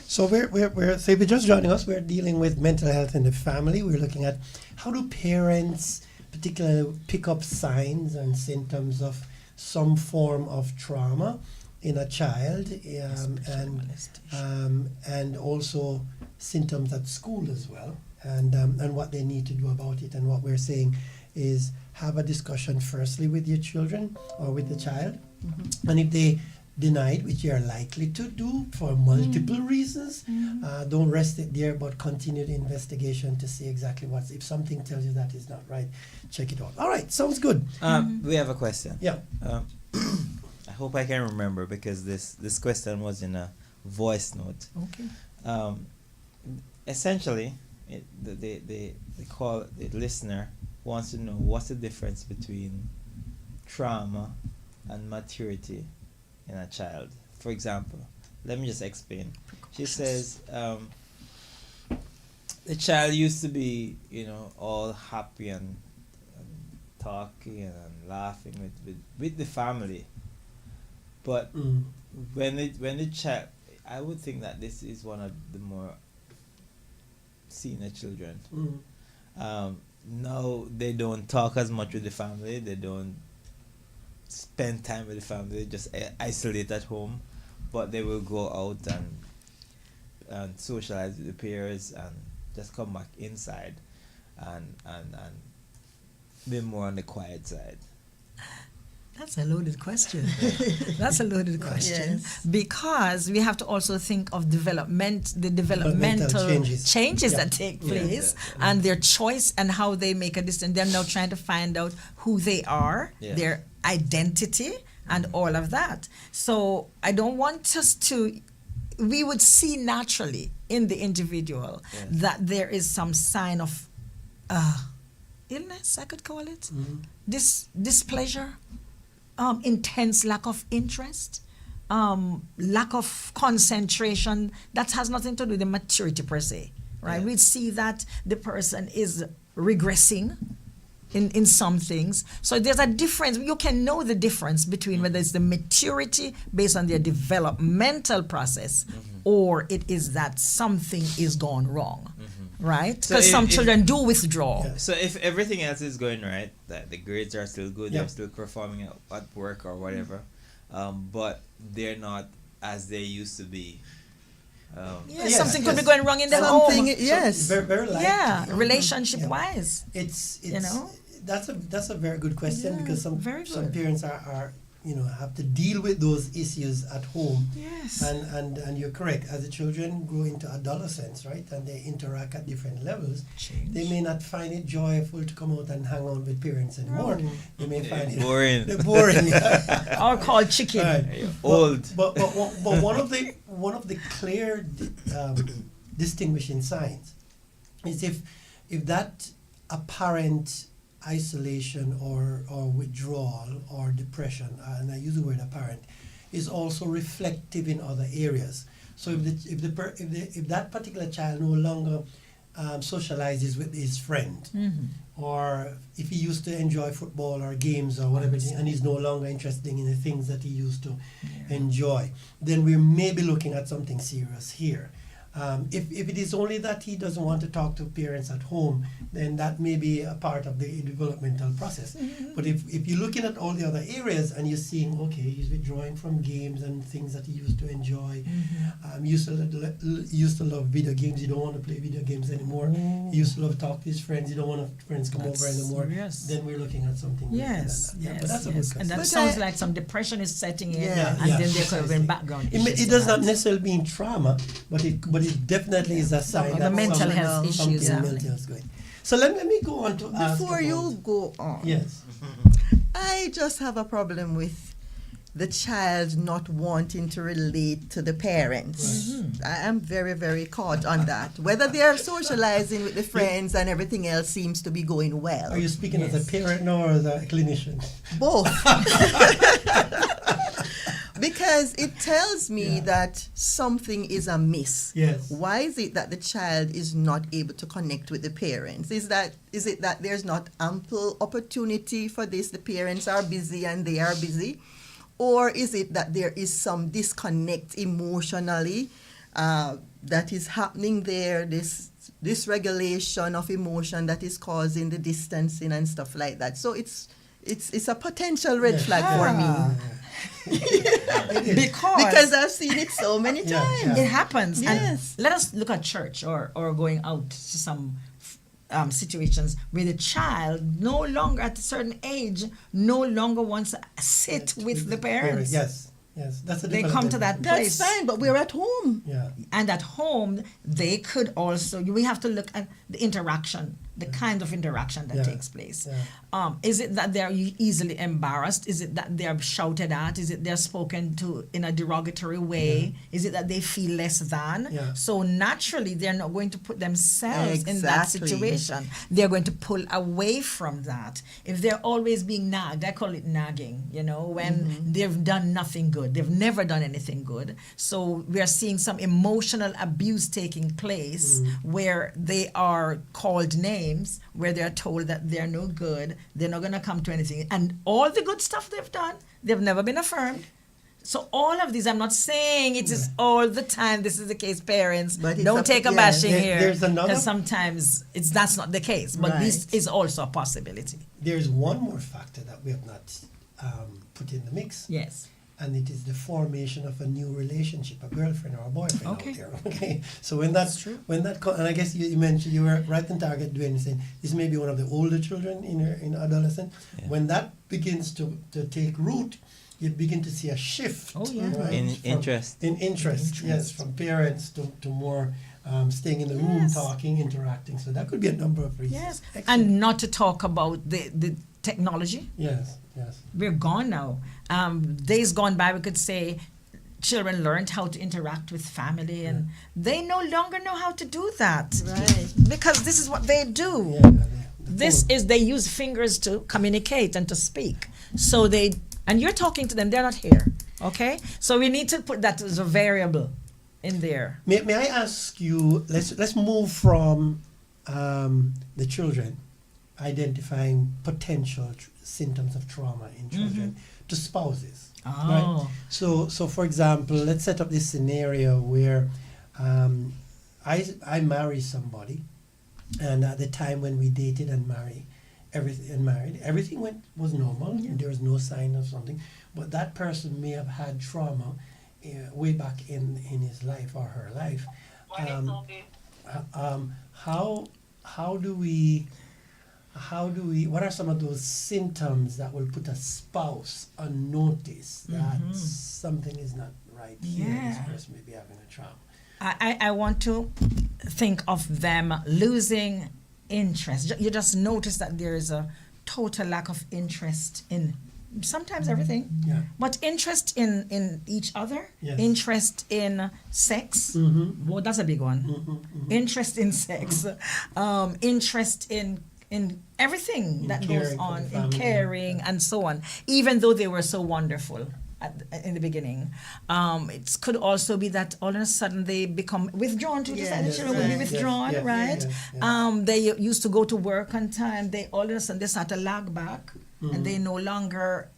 So so if you're just joining us, we're dealing with mental health in the family. We're looking at how do parents particularly pick up signs and symptoms of some form of trauma in a child, and also symptoms at school as well, and what they need to do about it. And what we're saying is have a discussion firstly with your children or with the child, and if they deny it, which you are likely to do for multiple reasons, don't rest it there, but continue the investigation to see exactly if something tells you that is not right, check it out. All right, sounds good. We have a question. Yeah. I hope I can remember, because this question was in a voice note. Okay. Essentially, the listener wants to know what's the difference between trauma and maturity in a child. For example, let me just explain. She says the child used to be, all happy and talking and laughing with the family, but when the child, I would think that this is one of the more senior children. Now they don't talk as much with the family. They don't spend time with the family. They just isolate at home, but they will go out and socialize with the peers and just come back inside and be more on the quiet side. That's a loaded question. That's a loaded question. Yes. Because we have to also think of the developmental changes Yeah. that take place, and their choice and how they make a decision. They're now trying to find out who they are, their identity, and all of that. So I don't want us to we would see naturally in the individual that there is some sign of illness, I could call it, displeasure, intense lack of interest, lack of concentration. That has nothing to do with the maturity per se, right? Yeah. We see that the person is regressing in some things. So there's a difference. You can know the difference between whether it's the maturity based on their developmental process or it is that something is gone wrong, right? So Because some if- children do withdraw. Yeah. So if everything else is going right, that the grades are still good, Yeah. they're still performing at work or whatever, but they're not as they used to be. Yeah, Yes, something could be yes. going wrong in the Something, home. yes. Very, very likely. Yeah, Mhm. relationship-wise. It's You know? that's a very good question, Yeah, because some very some good. parents are have to deal with those issues at home. Yes. And you're correct. As the children grow into adolescence, right, and they interact at different levels, they may not find it joyful to come out and hang out with parents anymore. No. They may find it Boring. they're boring. Yeah. Or called chicken. Right. Old. But one of the clear distinguishing signs is if that apparent isolation or withdrawal or depression, and I use the word apparent, is also reflective in other areas. So if that particular child no longer socializes with his friend, or if he used to enjoy football or games or whatever, and he's no longer interested in the things that he used to enjoy, then we may be looking at something serious here. If it is only that he doesn't want to talk to parents at home, then that may be a part of the developmental process. But if you're looking at all the other areas and you're seeing, okay, he's withdrawing from games and things that he used to enjoy, used to love video games, you don't want to play video games anymore. He used to love to talk to his friends, you don't want friends come over anymore. Serious. Then we're looking at something different than Yes, that. Yeah, yes, but that's a good yes. question. And that But sounds I- like some depression is setting in, Yeah. and Yeah, then there could have been precisely. background It issues. to does that. not necessarily mean trauma, but it definitely is a sign Or the that mental something- health something issues mental happening. is going. So let me go on to ask Before about- you go on, Yes. I just have a problem with the child not wanting to relate to the parents. I am very, very caught on that. Whether they are socializing with the friends and everything else seems to be going well. Are you speaking as Yes. a parent now or as a clinician? Both. Because it tells me Yeah. that something is amiss. Yes. Why is it that the child is not able to connect with the parents? Is it that there's not ample opportunity for this? The parents are busy and they are busy? Or is it that there is some disconnect emotionally that is happening there, this dysregulation of emotion that is causing the distancing and stuff like that? So it's a potential red Yeah. flag for me. Because I've seen it so many Yeah, times. yeah. It happens. Yes. And let us look at church or going out to some situations where the child no longer at a certain age no longer wants to sit with the parents. Yes. That's a They come to that That's place. fine, but we're at home. Yeah. And at home, they could also, we have to look at the interaction, the kind of interaction that Yeah. takes place. Yeah. Is it that they're easily embarrassed? Is it that they're shouted at? Is it they're spoken to in a derogatory way? Is it that they feel less than? Yeah. So naturally, they're not going to put themselves in that Exactly. situation. They're going to pull away from that. If they're always being nagged, I call it nagging, when they've done nothing good. They've never done anything good. So we are seeing some emotional abuse taking place where they are called names, where they're told that they're no good, they're not going to come to anything. And all the good stuff they've done, they've never been affirmed. So all of these, I'm not saying it is all the time this is the case, parents. But it's Don't take a yeah, bashing there- here. there's another- Because sometimes that's not the case. But this Right. is also a possibility. There's one more factor that we have not put in the mix. Yes. And it is the formation of a new relationship, a girlfriend or a boyfriend Okay. out there. Okay, so when that, and I guess you mentioned you were right on target, Dwayne, saying this may be one of the older children in adolescent. Yeah. When that begins to take root, you begin to see a shift. Oh, yeah. right, In from- interest. In interest, yes, from parents to more staying in the room, Yes. talking, interacting. So that could be a number of reasons. Yes. Excellent. And not to talk about the technology. yes. We're gone now. Days gone by, we could say children learned how to interact with family, and they no longer know how to do that. Right. Because this is what they do. Yeah, This is, they use fingers to communicate and to speak. So they, and you're talking to them, they're not here. Okay? So we need to put that as a variable in there. May I ask you? Let's move from the children identifying potential symptoms of trauma in children to spouses. Oh. Right? So for example, let's set up this scenario where I marry somebody, and at the time when we dated and married, everything was normal. Yeah. There was no sign of something, but that person may have had trauma way back in his life or her life. How do we? What are some of those symptoms that will put a spouse on notice that something is not right here? This Yeah. person may be having a trauma. I want to think of them losing interest. You just notice that there is a total lack of interest in sometimes everything, Yeah. but interest in each other, Yes. interest in sex. Well, that's a big one. Interest in sex, interest in everything In that caring goes for on, the in family. caring and so on. Even though they were so wonderful in the beginning, it could also be that all of a sudden they become withdrawn to Yes, the children will be right. withdrawn, Yes, right? yes. They used to go to work on time. They all of a sudden they start to lag back, and they no longer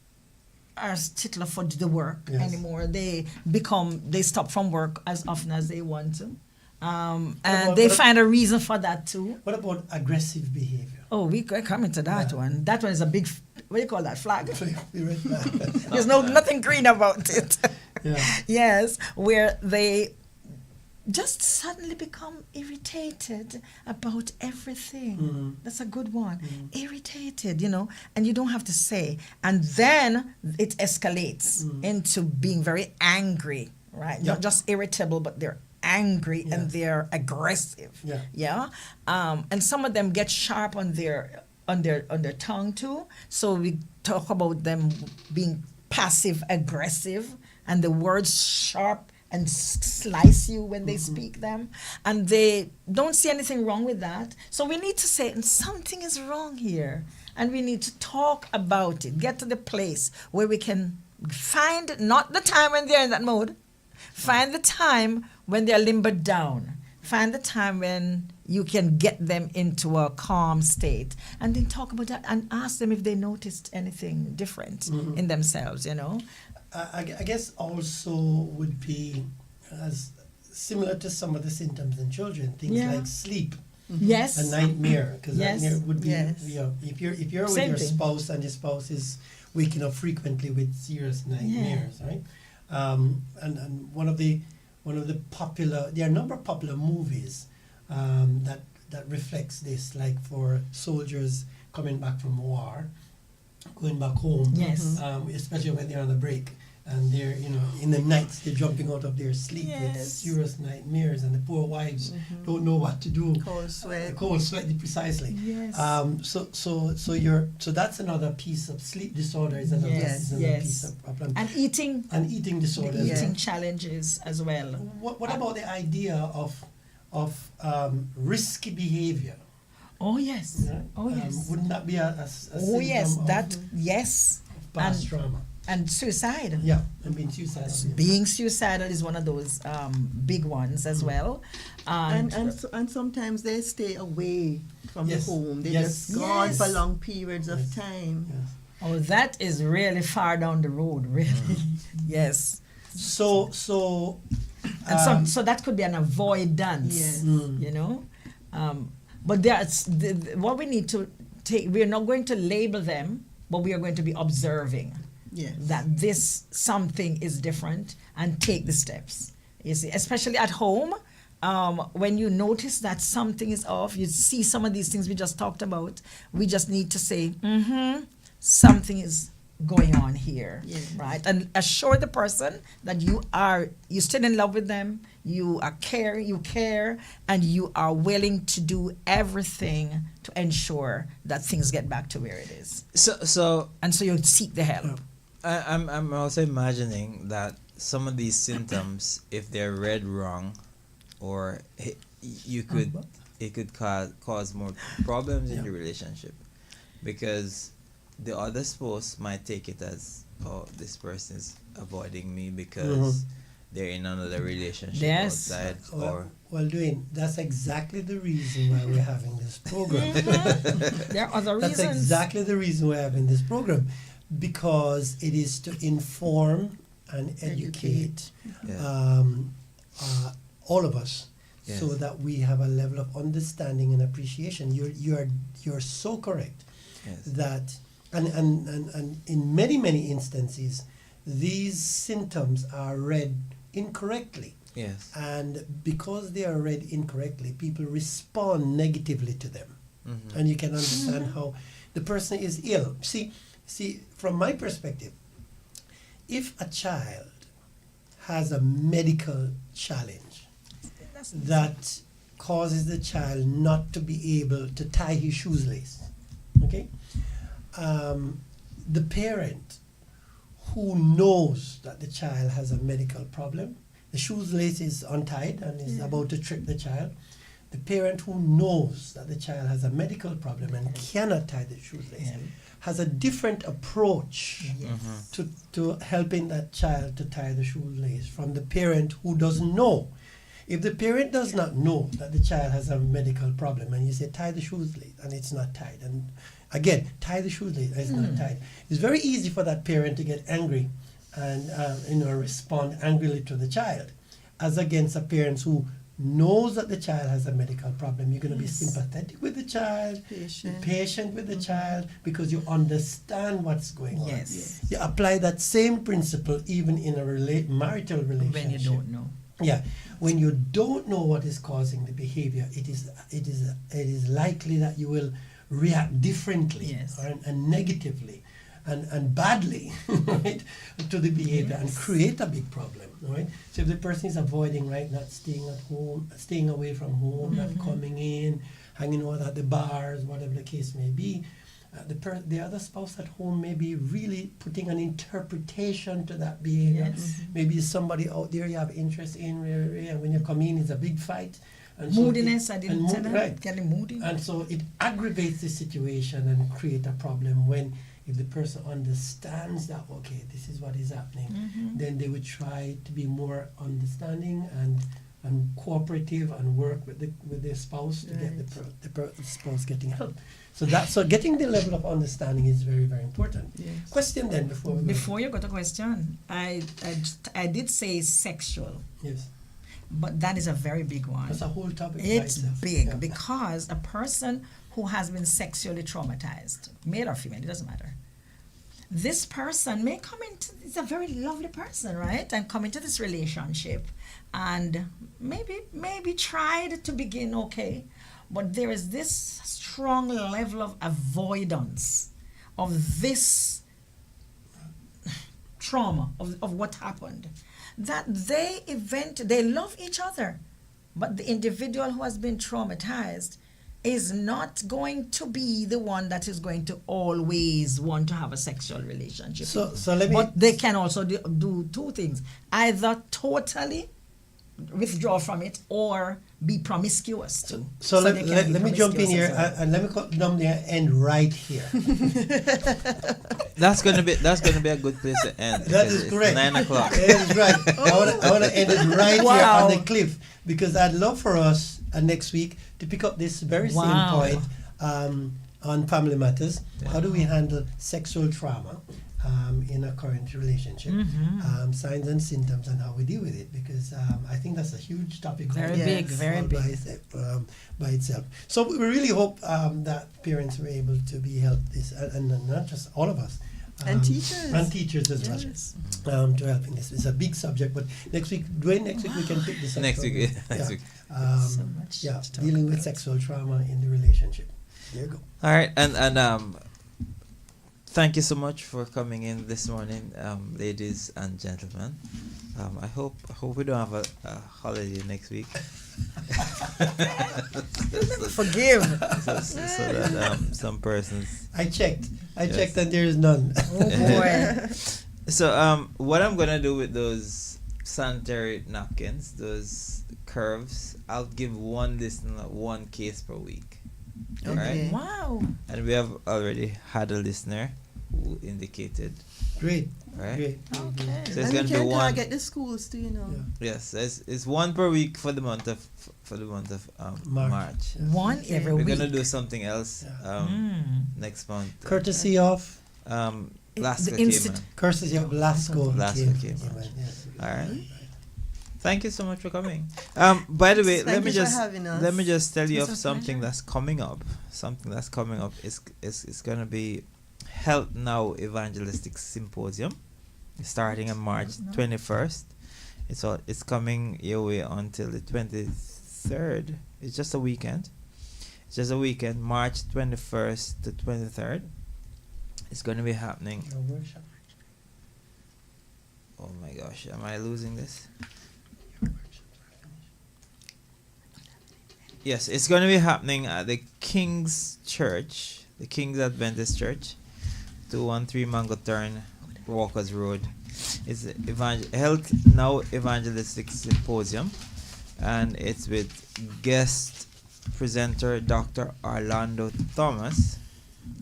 are stickler for the work Yes. anymore. They stop from work as often as they want to, and about- they what- find a reason for that too. What about aggressive behavior? Oh, we could come into that Yeah. one. That one is a big, what do you call that, flag? We read that. There's nothing green about it. Yeah. Yes, where they just suddenly become irritated about everything. That's a good one. Irritated, and you don't have to say. And then it escalates into being very angry, right? Yeah. Not just irritable, but they're angry and they're aggressive. Yeah. Yeah. And some of them get sharp on their tongue too. So we talk about them being passive aggressive, and the words sharp and slice you when they speak them, and they don't see anything wrong with that. So we need to say something is wrong here, and we need to talk about it. Get to the place where we can find not the time when they're in that mode, find the time when they're limbered down, find the time when you can get them into a calm state, and then talk about that and ask them if they noticed anything different in themselves. I guess also would be as similar to some of the symptoms in children, things Yeah. like sleep, Yes. a nightmare, because Yes. nightmare would be, Yes. if you're with Same your thing. spouse and your spouse is waking up frequently with serious nightmares, right? And one of the popular, there are a number of popular movies that reflects this, like for soldiers coming back from war, going back home, Yes. especially when they're on a break. And they're, in the nights, they're jumping out of their sleep with Yes. serious nightmares, and the poor wives don't know what to do. Cold sweat. Cold sweat, precisely. Yes. So that's another piece of sleep disorder. Is another, Yes, is another yes. piece of problem. And eating Eating disorder. as eating well. challenges as well. What about the idea of risky behavior? Oh yes. Yeah? Oh yes. Wouldn't that be a Oh yes. symptom That of yes. past And trauma? and suicide. Yeah, and being suicidal. Being suicidal is one of those big ones as well. And sometimes they stay away from Yes. the home. They Yes. just gone for Yes. long periods of Yes. time. Yes. Oh, that is really far down the road, really. Yes. So And so that could be an avoidance. Yes. You know, but there's what we need to take. We are not going to label them, but we are going to be observing Yes. that this something is different and take the steps. You see, especially at home. When you notice that something is off, you see some of these things we just talked about. We just need to say, something is going on here, Yes. right? And assure the person that you're still in love with them, you care, and you are willing to do everything to ensure that things get back to where it is. So And so you seek the help. I'm also imagining that some of these symptoms, if they're read wrong, or you could it could cause more problems in the relationship, because the other spouse might take it as, oh, this person is avoiding me because they're in another relationship Yes. outside, or Well, Dwayne, that's exactly the reason why we're having this program. There are other That's reasons. exactly the reason we're having this program, because it is to inform and educate yeah. all of us, Yes. so that we have a level of understanding and appreciation. You're so correct Yes. that, and in many instances, these symptoms are read incorrectly. Yes. And because they are read incorrectly, people respond negatively to them. Mhm. And you can understand how the person is ill. See, from my perspective, if a child has a medical challenge that causes the child not to be able to tie his shoelace, okay? The parent who knows that the child has a medical problem, the shoelace is untied and is about to trip the child. The parent who knows that the child has a medical problem and cannot tie the shoelace has a different approach to helping that child to tie the shoelace from the parent who doesn't know. If the parent does not know that the child has a medical problem and you say tie the shoelace and it's not tied, and again tie the shoelace and it's not tied, it's very easy for that parent to get angry and respond angrily to the child, as against a parent who knows that the child has a medical problem. You're going to be sympathetic with the child, patient with the child, because you understand what's going on. Yes. You apply that same principle even in a marital relationship. When you don't know. Yeah, when you don't know what is causing the behavior, it is likely that you will react differently, Yes. and negatively and badly, right, to the behavior, and create a big problem, right? So if the person is avoiding, right, not staying at home, staying away from home, not coming in, hanging out at the bars, whatever the case may be, the other spouse at home may be really putting an interpretation to that behavior. Yes. Maybe somebody out there you have interest in, and when you come in, it's a big fight. And Moodiness, I and didn't tell mood- her. right. Getting moody. And so it aggravates the situation and create a problem. When if the person understands that, okay, this is what is happening, then they would try to be more understanding and cooperative and work with the spouse to get the spouse getting help. So getting the level of understanding is very, very important. Yes. Question then before we go. Before you got a question, I did say sexual, Yes, but that is a very big one. that's a whole topic. by It's itself. big Yeah. because a person who has been sexually traumatized, male or female, it doesn't matter. This person may come into, it's a very lovely person, right? And come into this relationship and maybe tried to begin okay, but there is this strong level of avoidance of this trauma of what happened, that they love each other, but the individual who has been traumatized is not going to be the one that is going to always want to have a sexual relationship. So let me. But they can also do two things: either totally withdraw from it or be promiscuous too. So they can let be me jump in promiscuous here as well. and let me cut down there and end right here. That's gonna be a good place to end. That because is it's correct. 9 o'clock. That is right. I want to end it right here Wow. on the cliff, because I'd love for us next week to pick up this very Wow. same point on family matters. How do we handle sexual trauma in a current relationship? Signs and symptoms and how we deal with it, because I think that's a huge topic. Very all- big, very all big. by itself. So we really hope that parents were able to be helped this, and not just all of us. And teachers. And teachers as well. Yes. To help in this. It's a big subject, but next week, Dwayne, next week we can pick this up. Next week, probably. next week. So much Yeah, to talk dealing with about. sexual trauma in the relationship. There you go. All right, and thank you so much for coming in this morning, ladies and gentlemen. I hope we don't have a holiday next week. Forgive. so that some persons. I checked Yes. and there is none. Oh boy. So what I'm gonna do with those sanitary napkins, those curves, I'll give one listener one case per week. Okay. Alright? Wow. And we have already had a listener who indicated, Great. right? Great. Okay. So it's And we gonna be can one. target the schools too, Yeah. Yes, it's one per week for the month of March. March. Yes. One every We're week. gonna do something else next month. Courtesy of Laska The Insti- Cayman. courtesy of Lasco. Lasco came. Yes. All right. Thank you so much for coming. By the way, Thank you for having us. let me just tell you It's of a something pleasure. that's coming up. Something that's coming up is gonna be Health Now Evangelistic Symposium, starting on March 21st. It's coming your way until the 23rd. It's just a weekend. It's just a weekend, March 21st to 23rd. It's going to be happening. Your worship. Oh my gosh, am I losing this? Yes, it's going to be happening at the King's Church, the King's Adventist Church, 213 Mango Turn, Walkers Road. It's the Health Now Evangelistic Symposium, and it's with guest presenter Dr. Orlando Thomas.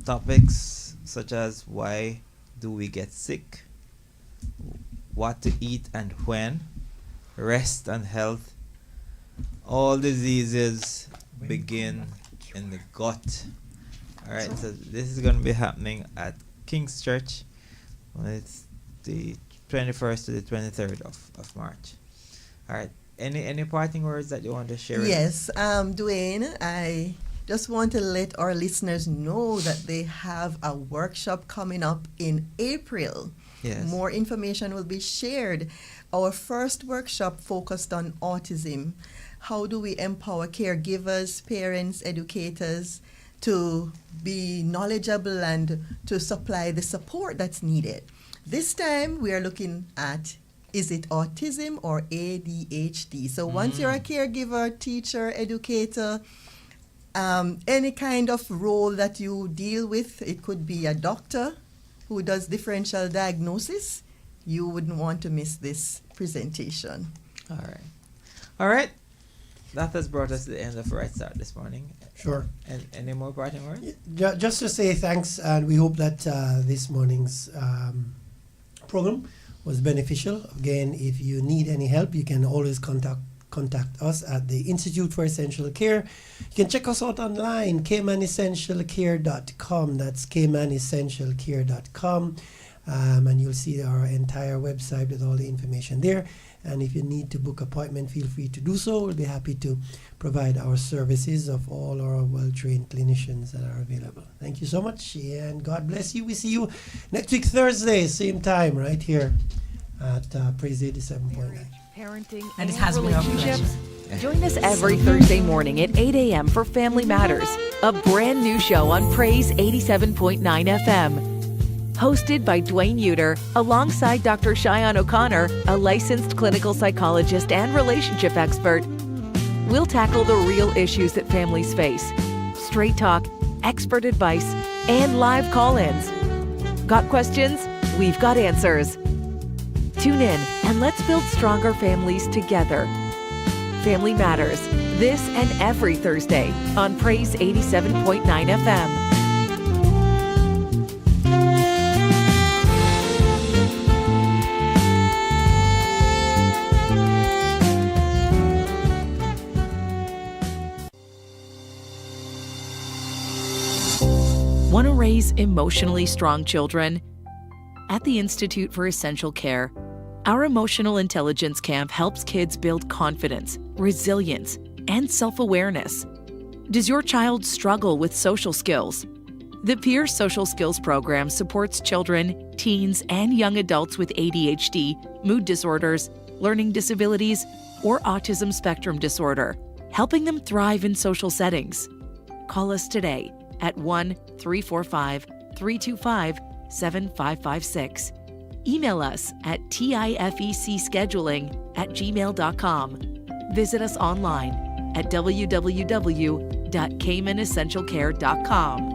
Topics such as why do we get sick, what to eat and when, rest and health. All diseases begin in the gut. All right, so this is going to be happening at King's Church. It's the 21st to the 23rd of March. All right, any parting words that you want to share? Yes, Dwayne, I just want to let our listeners know that they have a workshop coming up in April. Yes. More information will be shared. Our first workshop focused on autism. How do we empower caregivers, parents, educators to be knowledgeable and to supply the support that's needed? This time we are looking at, is it autism or ADHD? So once you're a caregiver, teacher, educator, any kind of role that you deal with, it could be a doctor who does differential diagnosis, you wouldn't want to miss this presentation. All right. That has brought us to the end of Right Start this morning. Sure. And any more parting words? Just to say thanks, and we hope that this morning's program was beneficial. Again, if you need any help, you can always contact us at the Institute for Essential Care. You can check us out online, caymanessentialcare.com. That's caymanessentialcare.com. And you'll see our entire website with all the information there. And if you need to book appointment, feel free to do so. We'll be happy to provide our services of all our well-trained clinicians that are available. Thank you so much, and God bless you. We see you next week, Thursday, same time, right here at Praise 87.9. Parenting And and it has been our relationships. Join us every Thursday morning at 8 a.m. for Family Matters, a brand new show on Praise 87.9 FM. Hosted by Dwayne Uter, alongside Dr. Cheyenne O'Connor, a licensed clinical psychologist and relationship expert. We'll tackle the real issues that families face. Straight talk, expert advice, and live call-ins. Got questions? We've got answers. Tune in and let's build stronger families together. Family Matters, this and every Thursday on Praise 87.9 FM. Want to raise emotionally strong children? At the Institute for Essential Care, our Emotional Intelligence Camp helps kids build confidence, resilience, and self-awareness. Does your child struggle with social skills? The Peer Social Skills Program supports children, teens, and young adults with ADHD, mood disorders, learning disabilities, or autism spectrum disorder, helping them thrive in social settings. Call us today at 1-345-325-7556. Email us at tifecscheduling@gmail.com. Visit us online at www.caymanessentialcare.com.